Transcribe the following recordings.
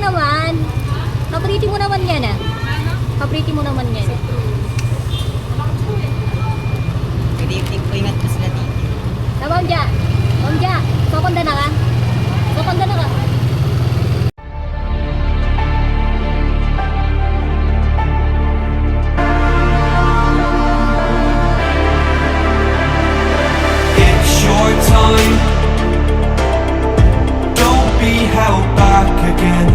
naman. Papriti mo naman yan ah. Papriti mo naman yan. Good evening po, ingat po sila dito. Ma'am Ja. Ma'am Ja. Sokonda na ka? Sokonda na ka? It's your time. Don't be held back again.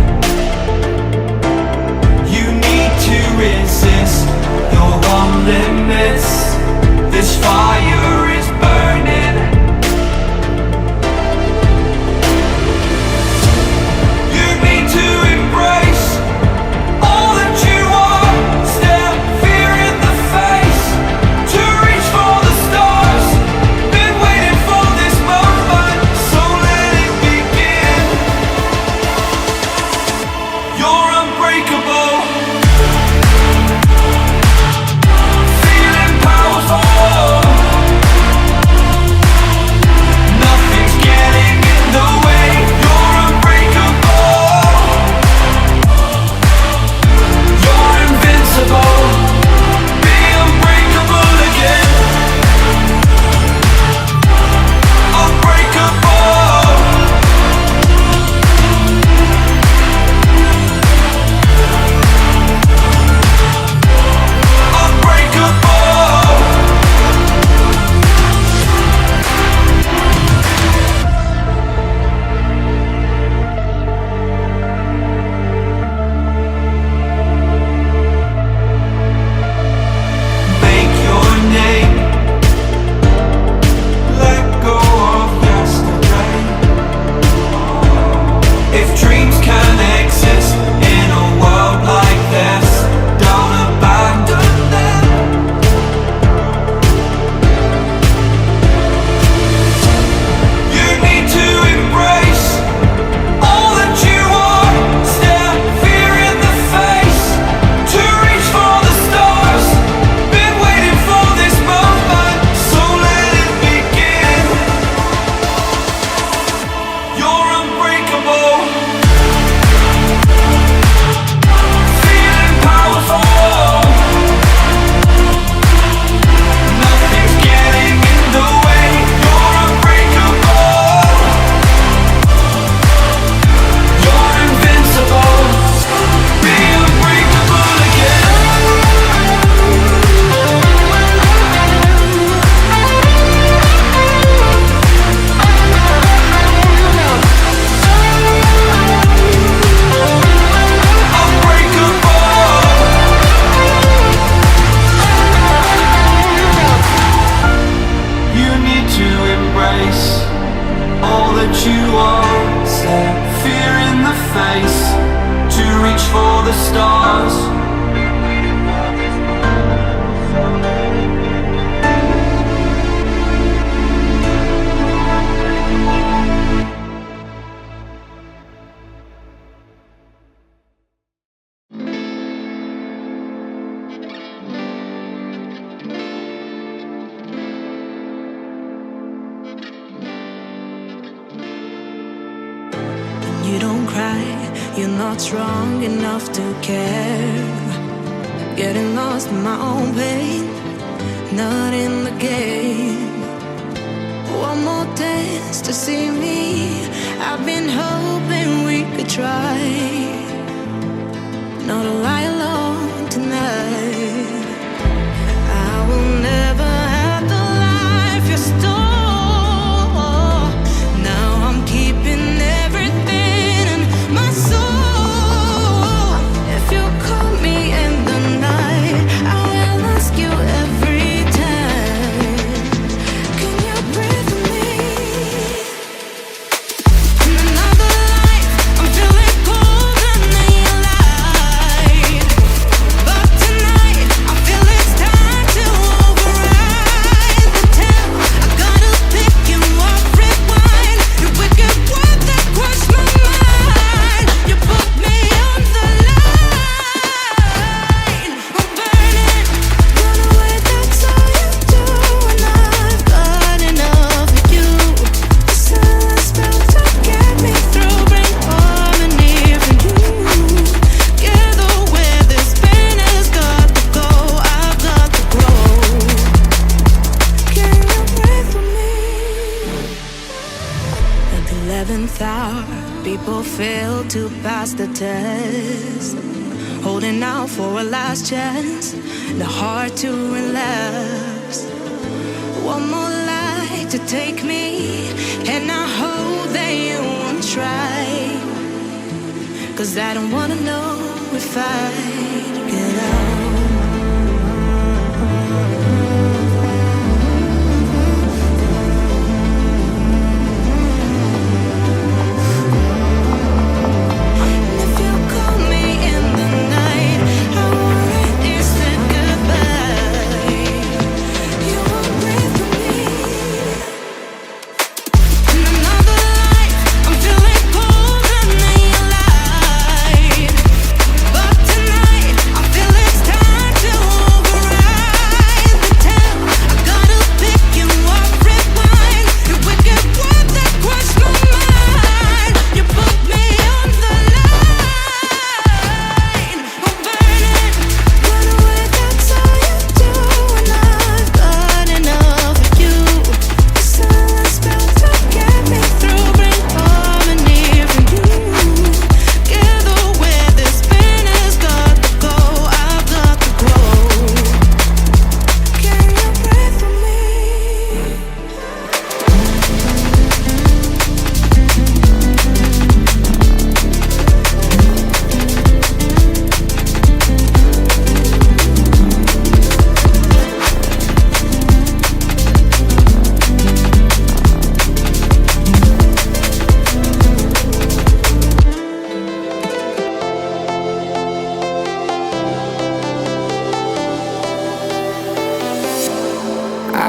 You need to resist. You're on limits. This fire is burning. You need to embrace all that you are. Stare fear in the face. To reach for the stars. Been waiting for this moment, so let it begin. You're unbreakable. Feeling powerful. Nothing's getting in the way. You're unbreakable. You're invincible. Be unbreakable again. Unbreakable. Unbreakable. Make your name. Let go of yesterday. If dreams can exist in a world like this, don't abandon them. You need to embrace all that you are. Stare fear in the face. To reach for the stars. Been waiting for this moment, so let it begin. You're unbreakable. Feeling powerful. Nothing's getting in the way. You're unbreakable. You're invincible. Be unbreakable again. You need to embrace all that you are. Stare fear in the face. To reach for the stars. You don't cry, you're not strong enough to care. Getting lost in my own pain, not in the game. One more dance to see me. I've been hoping we could try. Not a lie alone tonight. I will never have the life you stole. Now I'm keeping everything in my soul. If you call me in the night, I will ask you every time. Can you breathe with me? In another life, will to pass the test. Holding out for a last chance, the heart to relapse. One more life to take me, and I hope that you won't try. 'Cause I don't wanna know if I get out.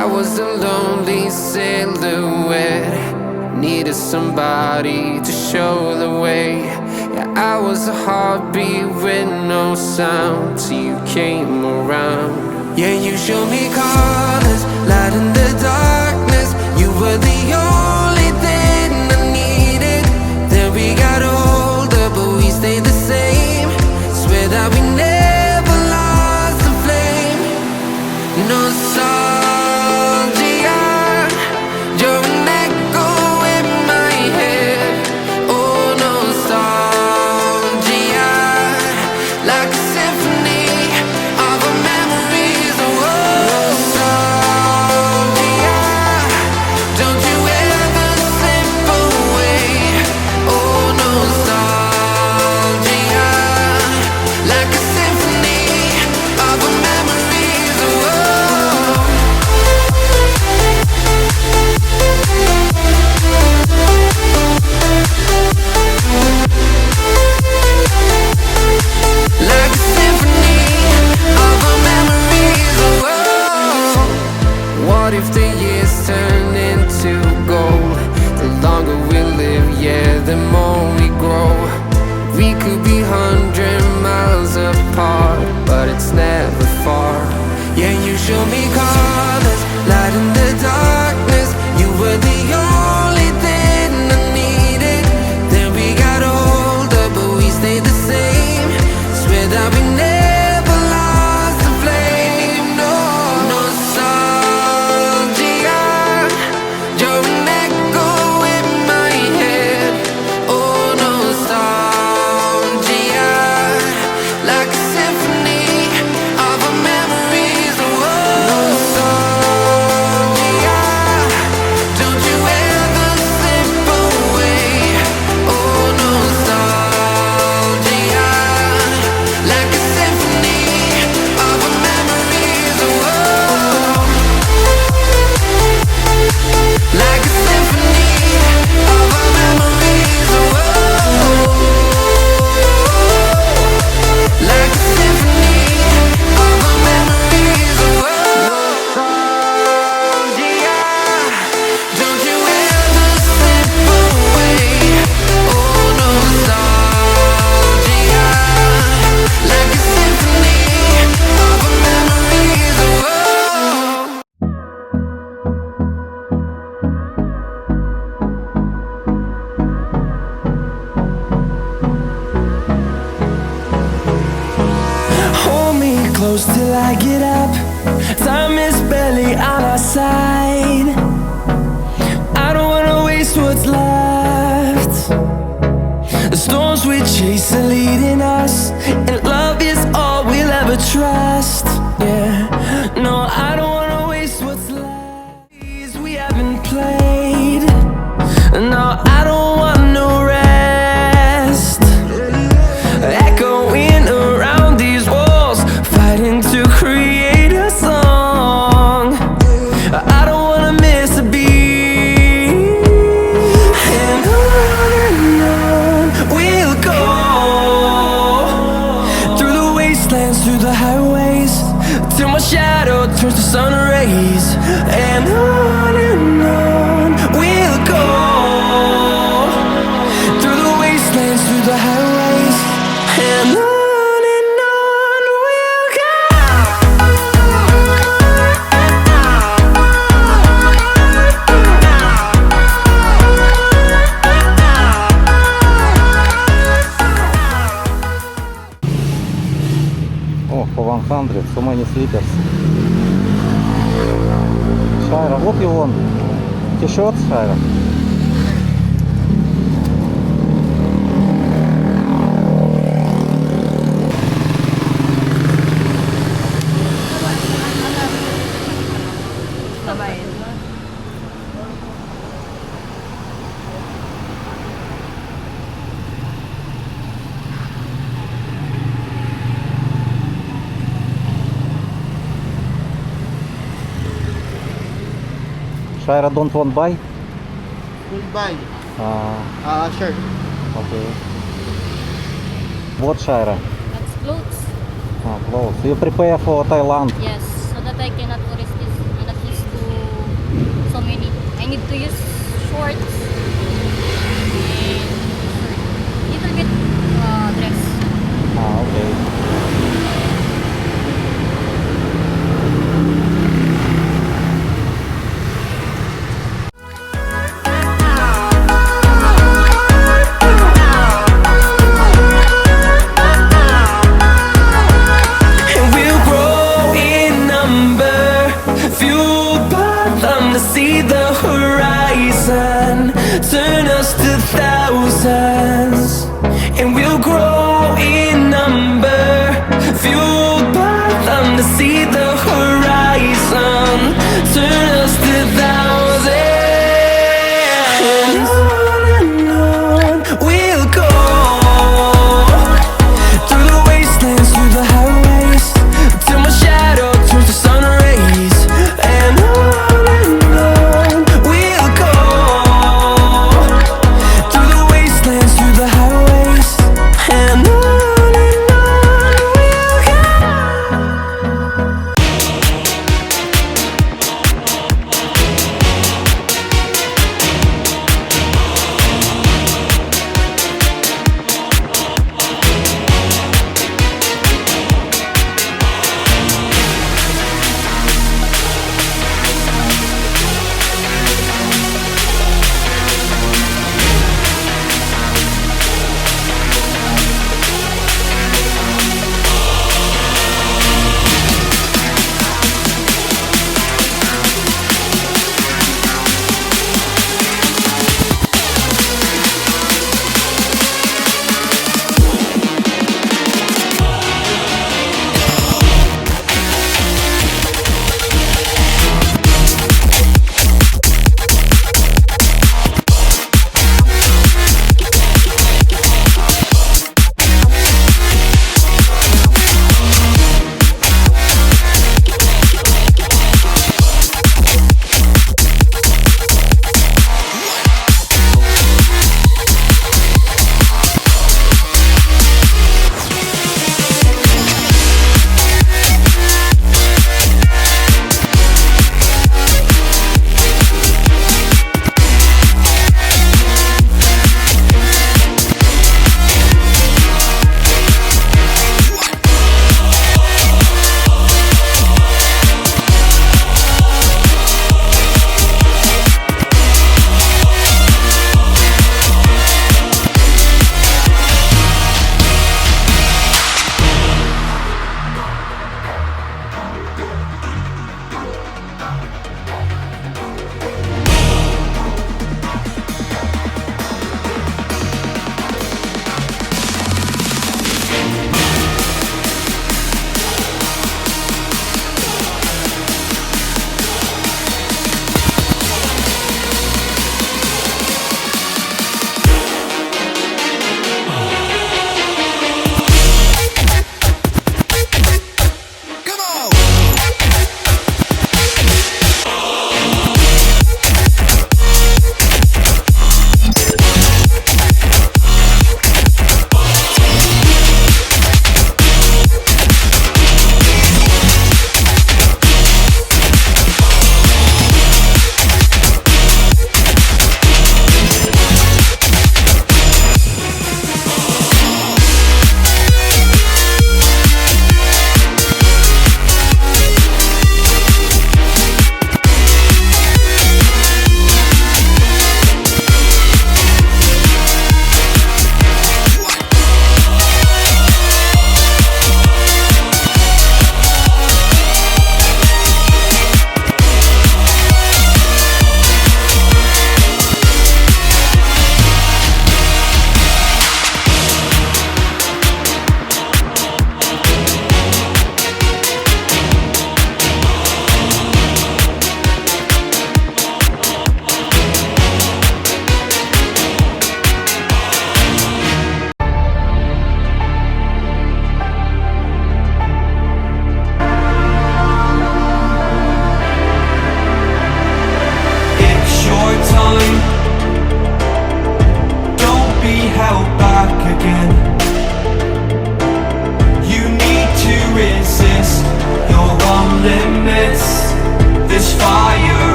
I was a lonely silhouette, needed somebody to show the way. Yeah, I was a heartbeat with no sound till you came around. Yeah, you showed me colors, light in the darkness. You were the only thing I needed. Then we got older, but we stayed the same. Swear that we never lost the flame. Nostalgia, you're an echo in my head. Oh, nostalgia, like a symphony of our memories. Oh, nostalgia, don't you ever slip away. Oh, nostalgia, like a symphony of our memories. Oh, like a symphony of our memories. Oh, what if the years turn into gold? The longer we live, yeah, the more we grow. We could be 100 miles apart, but it's never far. Yeah, you show me colors, light in the darkness. You were the only thing I needed. Then we got older, but we stayed the same. Swear that we never lost the flame. No, nostalgia, you're an echo in my head. Oh, nostalgia, like a symphony of our memories. Oh, nostalgia, don't you ever slip away. Oh, nostalgia, like a symphony of our memories. Oh, like a symphony of our memories. Oh, like a symphony of our memories. Oh, nostalgia, don't you ever slip away. Oh, nostalgia, like a symphony of our memories. Oh, Hold me close till I get up. Time is barely on our side. I don't wanna waste what's left. The storms we chase are leading us, and love is all we'll ever trust. Yeah, no, I don't wanna waste what's left. We haven't played. No, I don't want no rest. Echoing around these walls, fighting to create a song. I don't wanna miss a beat. And on we'll go, through the wastelands, through the highways, till my shadow turns to sun rays. And on we'll go, through the wastelands, through the highways, and on we'll go. О, по 100, so many slippers. Shaira, what you want? T-shirts, Shaira? Shaira don't want buy? Full buy. Shirt. Okay. What, Shaira? That's clothes. Clothes. You prepare for Thailand. Yes, so that I cannot risk this and at least do so many. I need to use shorts and little bit dress. Okay. And we'll grow in number, fueled by them to see the horizon, turn us to thousands. And we'll grow in number, fueled by them to see the horizon, turn us to thousands. And on we'll go, through the wastelands, through the highways, till my shadow turns to sun rays. And on we'll go, through the wastelands, through the highways, and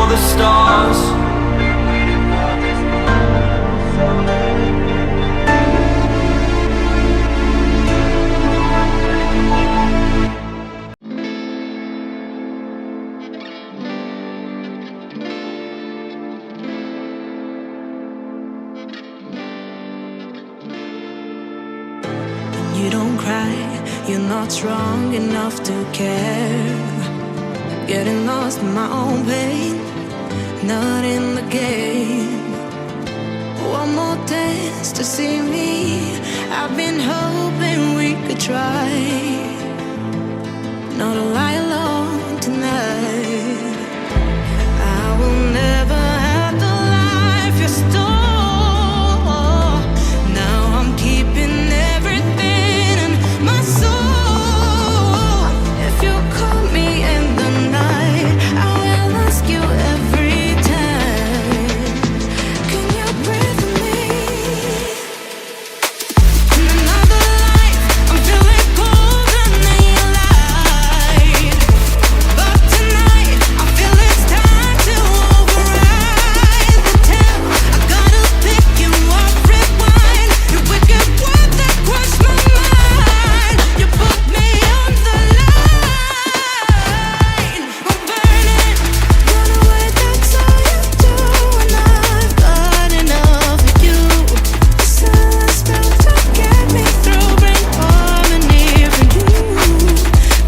the stars. You don't cry, you're not strong enough to care. Getting lost in my own pain, not in the game. One more dance to see me. I've been hoping we could try not to lie alone tonight. I will never have the life you stole. Now I'm keeping everything in my soul. If you call me in the night, I will ask you every time, can you breathe with me? In another life, I'm feeling colder than you light. But tonight, I feel it's time to override the temp. I gotta pick you up, rewind. Your wicked words that crush my mind. You put me on the line. I'm burning, run away, that's all you do. And I've got enough of you. The silence spell to get me through, bring harmony for you.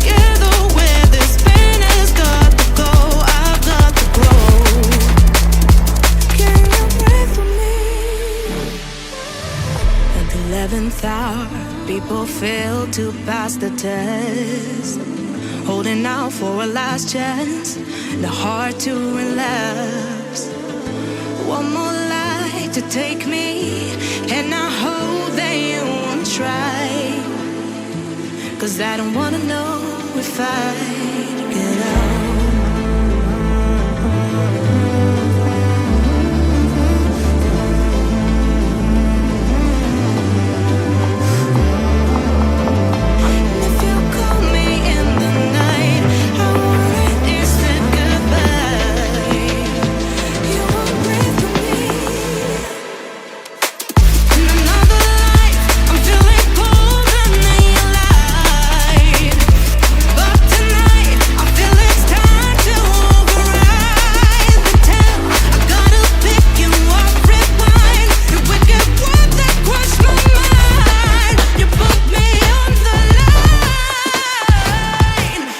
Together where this pain has got to go, I've got to grow. Can you breathe with me? At the 11th hour, people fail to pass the test, holding out for a last chance, the heart to relapse. One more light to take me, and I hope that you won't try, 'cause I don't wanna know if I get out. If you call me in the night, I won't say goodbye. You won't breathe with me. In another life, I'm feeling colder than you light. But tonight, I feel it's time to override the temp. I gotta pick you up, rewind. Your wicked words that crush my mind. You put me on the line.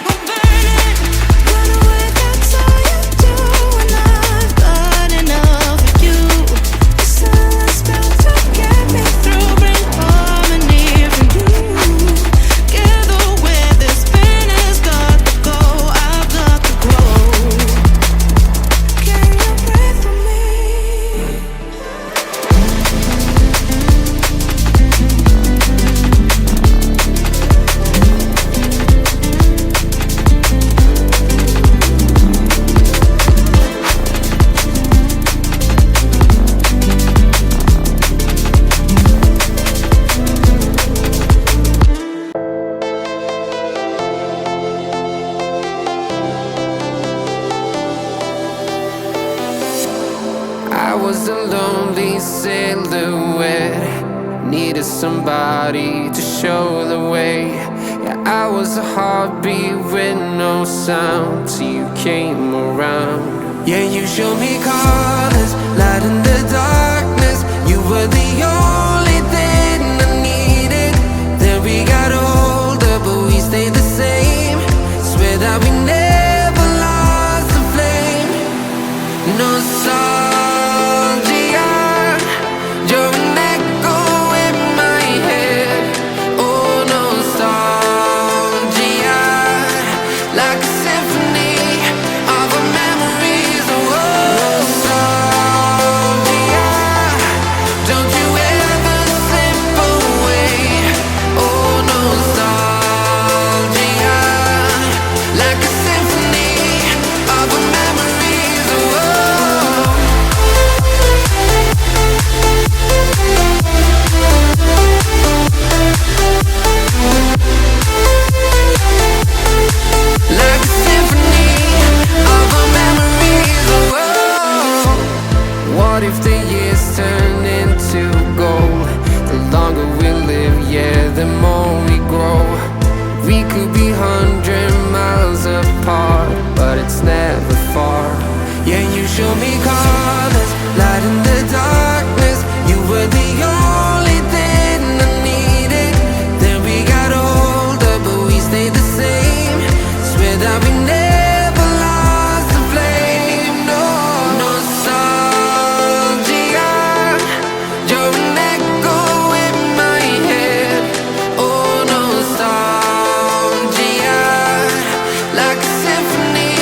I'm burning, run away, that's all you do. And I've got enough of you. The silence spell to get me through, bring harmony for you. Together where this pain has got to go, I've got to grow. Can you breathe with me? I was a lonely silhouette, needed somebody to show the way. Yeah, I was a heartbeat with no sound till you came around. Yeah, you showed me colors, light in the darkness. You were the only thing I needed. Then we got older, but we stayed the same. Swear that we never lost the flame. Nostalgia, you're an echo in my head. Oh, nostalgia, like a symphony of our memories. Oh, nostalgia. show me colors, light in the darkness. You were the only thing I needed. Then we got older, but we stayed the same. Swear that we never lost the flame. No nostalgia, you're an echo in my head. Oh, nostalgia, like a symphony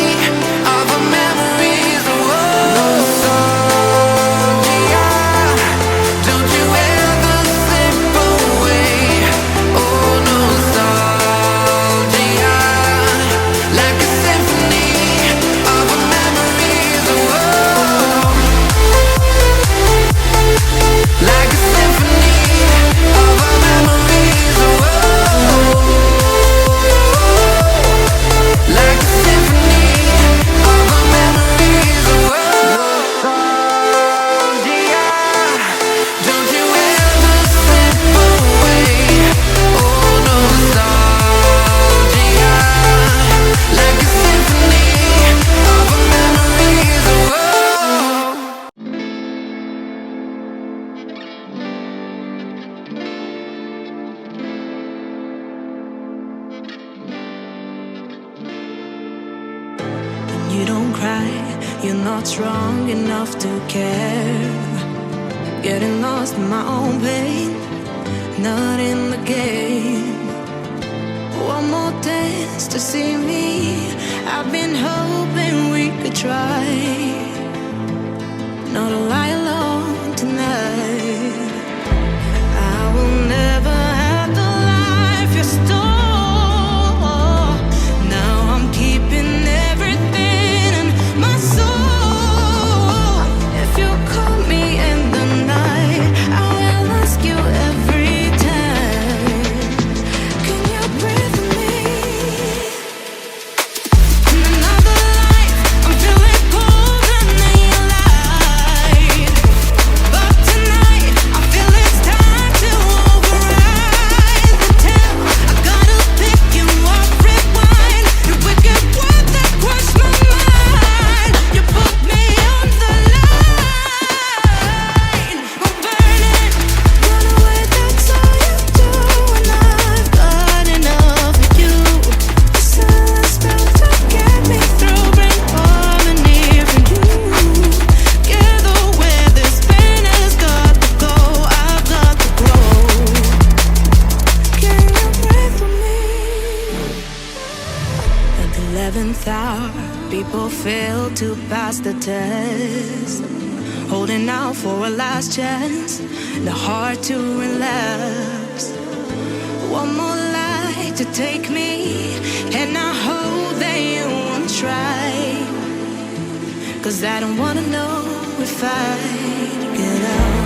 of our memories. Oh, nostalgia, don't you ever slip away. Oh, nostalgia, like a symphony of our memories. Oh, like a symphony of our memories. Oh, like a symphony of our memories. Oh, nostalgia, don't you ever slip away. Oh, nostalgia, like a symphony of our memories. Oh. You don't cry, you're not strong enough to care. Getting lost in my own pain, not in the game. One more dance to see me. I've been hoping we could try not to lie alone tonight. I will never have the life you stole. Now I'm keeping everything in my soul. If you call me in the night, I will ask you every time, can you breathe with me? In another life, I'm feeling colder than your light. But tonight, I feel it's time to override the temp. I gotta pick you up, rewind. Your wicked word that crushed my mind. You put me on the line. I'm burning, run away, that's all you do. And I've got enough of you. The silence spell to get me through, bring harmony for you. Together where this pain has got to go, I've got to grow. Can you pray for me? At the 11th hour, people fail to pass the test. Holding out for a last chance, the heart to relapse. One more light to take me, and I hope that you won't try. 'Cause I don't wanna know if I get out.